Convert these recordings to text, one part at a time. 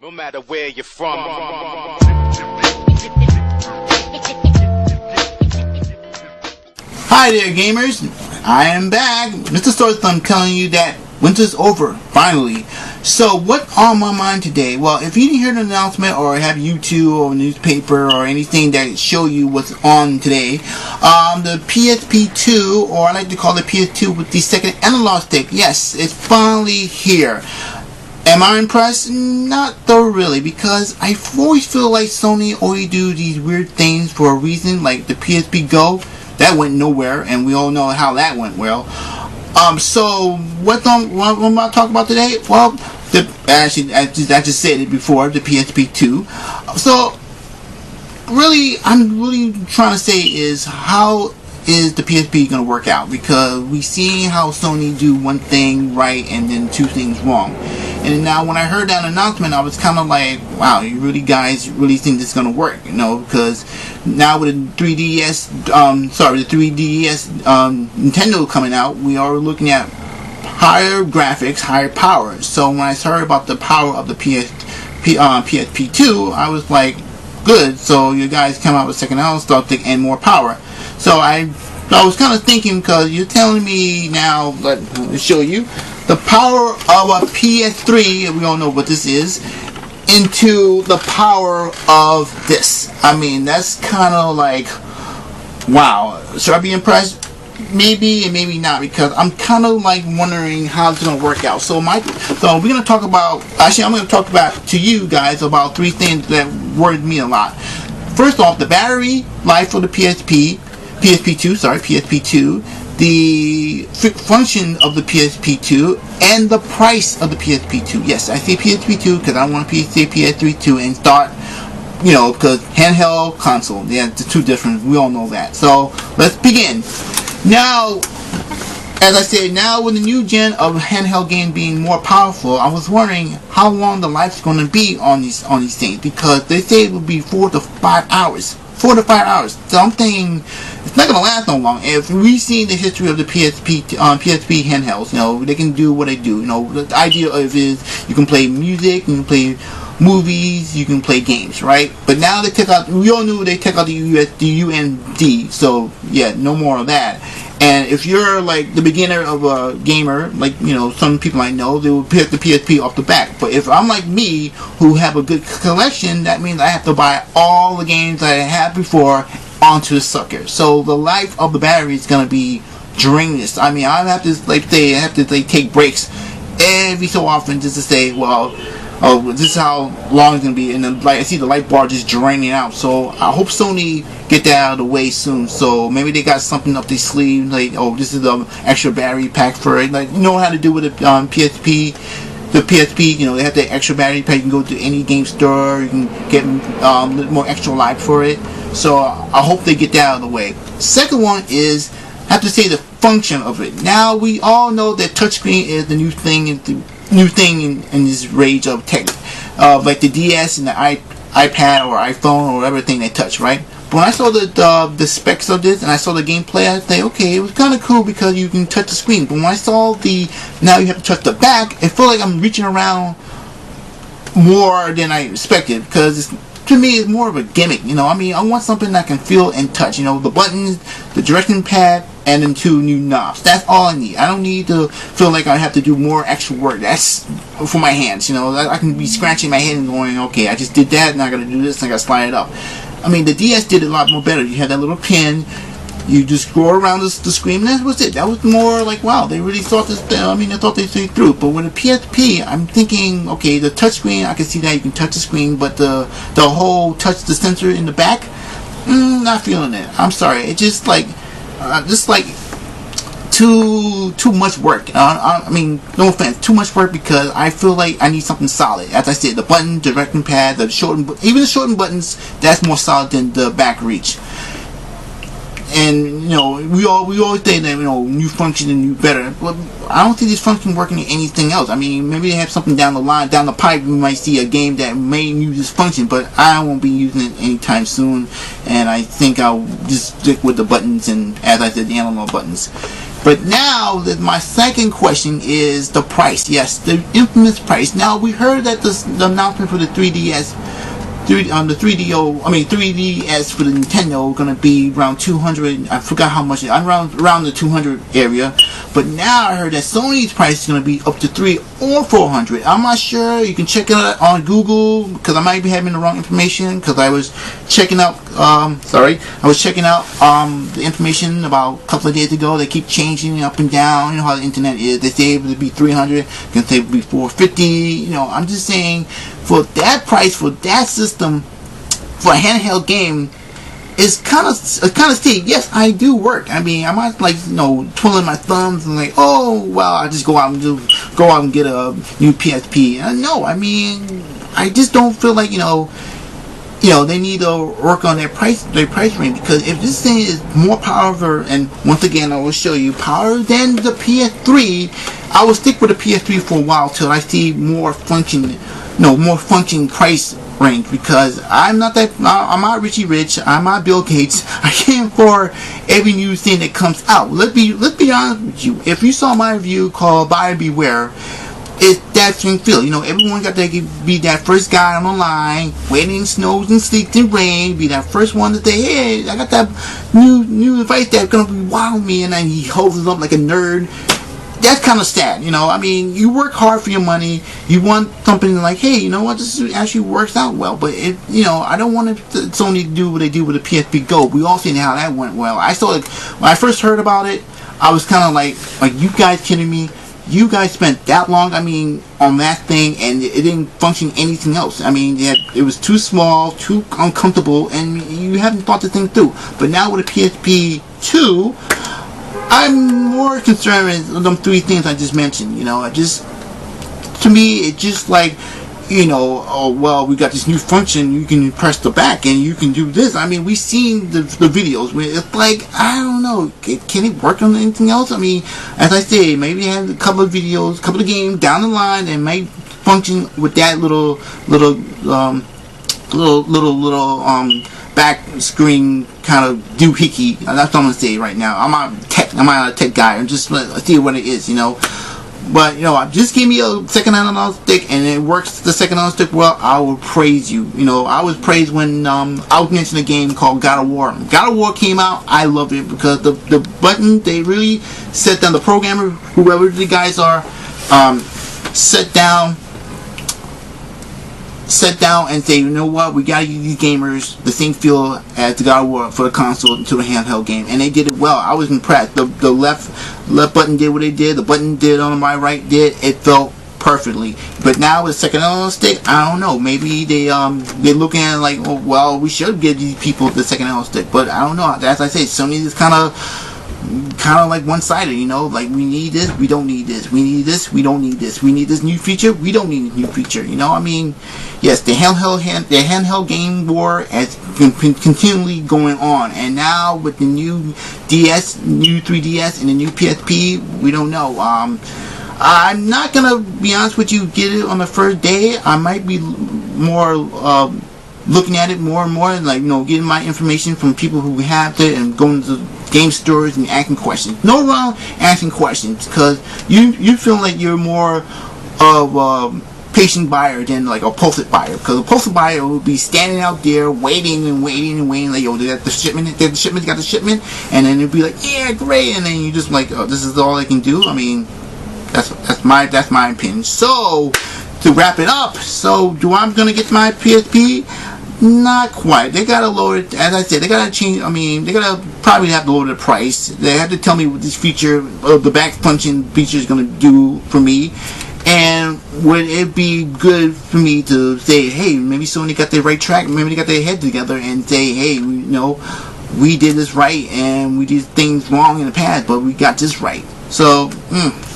No matter where you're from. Hi there, gamers. I am back. Mr. Storthumb telling you that winter's over, finally. So, what's on my mind today? Well, if you didn't hear the announcement or have YouTube or newspaper or anything that show you what's on today, the PSP2, or I like to call it PS2 with the second analog stick, yes, it's finally here. Am I impressed? Not though really, because I always feel like Sony always do these weird things for a reason, like the PSP Go. That went nowhere, and we all know how that went well. So what I'm about to talk about today? Well, actually, I just said it before, the PSP2. So, really, I'm really trying to say is, how is the PSP going to work out? Because we see how Sony do one thing right and then two things wrong. And now when I heard that announcement, I was kind of like, wow, you really guys really think this is going to work, you know? Because now with the 3DS, Nintendo coming out, we are looking at higher graphics, higher power. So when I heard about the power of the PSP2, I was like, good. So you guys come out with second analog stick and more power. So I was kind of thinking, because you're telling me now, let me show you the power of a PS3, we all know what this is, into the power of this. I mean, that's kind of like, wow. Should I be impressed? Maybe and maybe not, because I'm kind of like wondering how it's going to work out. So we're going to talk about, actually I'm going to talk about to you guys about three things that worried me a lot. First off, the battery life for the PSP2, the function of the PSP2, and the price of the PSP2. Yes, I say PSP2 because I want to say PS3 too, and start, you know, because handheld console, yeah, the two different, we all know that. So let's begin. Now, as I said, now with the new gen of handheld game being more powerful, I was wondering how long the life's going to be on these things, because they say it will be 4 to 5 hours. 4 to 5 hours. So I'm thinking it's not going to last no long. If we see the history of the PSP handhelds, you know, they can do what they do. You know, the idea of is you can play music, you can play movies, you can play games, right? But now they took out, we all knew they took out the UMD, so yeah, no more of that. And if you're like the beginner of a gamer, like, you know, some people I know, they will pick the PSP off the back. But if I'm like me, who have a good collection, that means I have to buy all the games that I had before onto the sucker. So the life of the battery is going to be dreamless. I mean, I have to take breaks every so often just to say, well, oh, this is how long it's going to be. And then, like, I see the light bar just draining out. So I hope Sony get that out of the way soon. So maybe they got something up their sleeve, like, oh, this is the extra battery pack for it. Like, you know how to do with the PSP. The PSP, you know, they have the extra battery pack. You can go to any game store. You can get a little more extra life for it. So I hope they get that out of the way. Second one is, I have to say, the function of it. Now we all know that touchscreen is the new thing in this rage of tech, like the DS and the iPad or iPhone or everything they touch, right? But when I saw the specs of this and I saw the gameplay, I think, okay, it was kind of cool because you can touch the screen. But when I saw now you have to touch the back, it felt like I'm reaching around more than I expected, because to me it's more of a gimmick, you know. I mean, I want something that I can feel and touch, you know, the buttons, the direction pad, and then 2 new knobs. That's all I need. I don't need to feel like I have to do more extra work. That's for my hands, you know. I can be scratching my head and going, okay, I just did that, and I gotta do this, and I gotta slide it up. I mean, the DS did it a lot more better. You had that little pin, you just scroll around the screen, and that was it. That was more like, wow, they really thought this, I mean, they thought they see through. But with the PSP, I'm thinking, okay, the touch screen, I can see that you can touch the screen, but the whole touch the sensor in the back, not feeling it. I'm sorry. It's just like too much work. I mean, no offense, too much work, because I feel like I need something solid. As I said, the button, direction pad, the shorten, even the shorten buttons, that's more solid than the back reach. And, you know, we always say that, you know, new function and new better. But I don't see this function working in anything else. I mean, maybe they have something down the line, down the pipe. We might see a game that may use this function, but I won't be using it anytime soon. And I think I'll just stick with the buttons and, as I said, the analog buttons. But now that my second question is the price. Yes, the infamous price. Now we heard that the announcement for the 3DS, the 3DS for the Nintendo gonna be around 200. I forgot how much. Around the 200 area. But now I heard that Sony's price is gonna be up to 300 or 400. I'm not sure. You can check it out on Google because I might be having the wrong information because I was checking out. The information about a couple of days ago. They keep changing up and down. You know how the internet is. They say it would be 300. Can say it would be 450. You know, I'm just saying for that price for that system for a handheld game. It's kind of steep. Yes, I do work. I mean, I'm not twiddling my thumbs and like, oh well, I just go out and get a new PSP. No, I mean, I just don't feel like they need to work on their price range, because if this thing is more powerful, and once again I will show you power than the PS3, I will stick with the PS3 for a while till I see more function price range, because I'm not Richie Rich, I'm not Bill Gates. I can't afford every new thing that comes out. Let's be honest with you. If you saw my review called Buyer Beware, it's that same feel. Everyone got to be that first guy on the line, waiting in snows and sleets and rain, be that first one to say, hey, I got that new device that's gonna wow me, and then he holds it up like a nerd. That's kind of sad, I mean, you work hard for your money. You want something like, hey, you know what, this actually works out well. But I don't want Sony to do what they do with the PSP Go. We all seen how that went well. I saw it when I first heard about it. I was kind of like, you guys kidding me? You guys spent that long, on that thing, and it didn't function anything else. I mean, it was too small, too uncomfortable, and you haven't thought the thing through. But now with the PSP2. I'm more concerned with them three things I just mentioned. To me, it's just like, oh well, we got this new function. You can press the back and you can do this. I mean, we've seen the videos where it's like, I don't know, can it work on anything else? I mean, as I say, maybe have a couple of videos, a couple of games down the line that might function with that little back screen kind of doohickey. That's what I'm gonna say right now. I'm not a tech guy. I'm just see what it is, But just give me a second analog stick and it works the second analog stick well, I will praise you. I was praised when I was mentioning a game called God of War. God of War came out. I loved it because the button, they really set down, the programmer, whoever the guys are, set down and say, you know what, we gotta give these gamers the same feel as the God of War for the console to the handheld game, and they did it well. I was impressed. The left button did what they did, the button did on my right did, it felt perfectly. But now with second analog stick, I don't know, maybe they're looking at it like, oh well, we should give these people the second analog stick, but I don't know. As I say, Sony is kind of like one-sided, like we need this, we don't need this, we need this, we don't need this, we need this new feature, we don't need a new feature. I mean, yes, the handheld game war has been continually going on, and now with the new DS, new 3DS, and the new PSP, we don't know. I'm not gonna be honest with you, get it on the first day. I might be more looking at it more and more, like getting my information from people who have it and going to game stores and asking questions. No wrong asking questions, because you feel like you're more of a patient buyer than like a impulsive buyer, because a impulsive buyer will be standing out there waiting like, yo, they got the shipment, got the shipment, and then it'll be like, yeah, great, and then you just like, oh, this is all I can do. I mean, that's my opinion. So to wrap it up, so do I'm gonna get my PSP? Not quite. They gotta lower it. As I said, they gotta change. I mean, they gotta probably have to lower the price. They have to tell me what this feature, the back function feature, is gonna do for me. And would it be good for me to say, hey, maybe Sony got their right track, maybe they got their head together, and say, hey, we did this right, and we did things wrong in the past, but we got this right. So,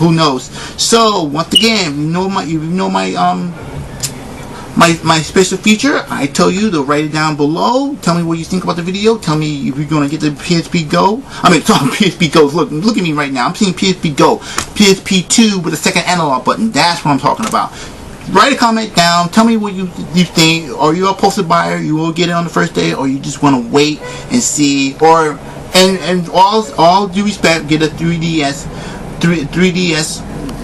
who knows? So once again, my special feature, I tell you to write it down below. Tell me what you think about the video. Tell me if you're going to get the PSP Go. PSP Go. Look at me right now. I'm seeing PSP Go. PSP2 with a second analog button. That's what I'm talking about. Write a comment down. Tell me what you think. Are you a impulsive buyer? You will get it on the first day, or you just want to wait and see? Or And all due respect, get a 3DS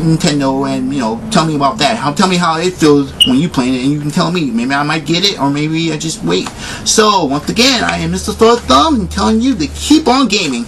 Nintendo, and tell me about that. Tell me how it feels when you playing it, and you can tell me. Maybe I might get it, or maybe I just wait. So once again, I am Mr. Thor Thumb, and telling you to keep on gaming.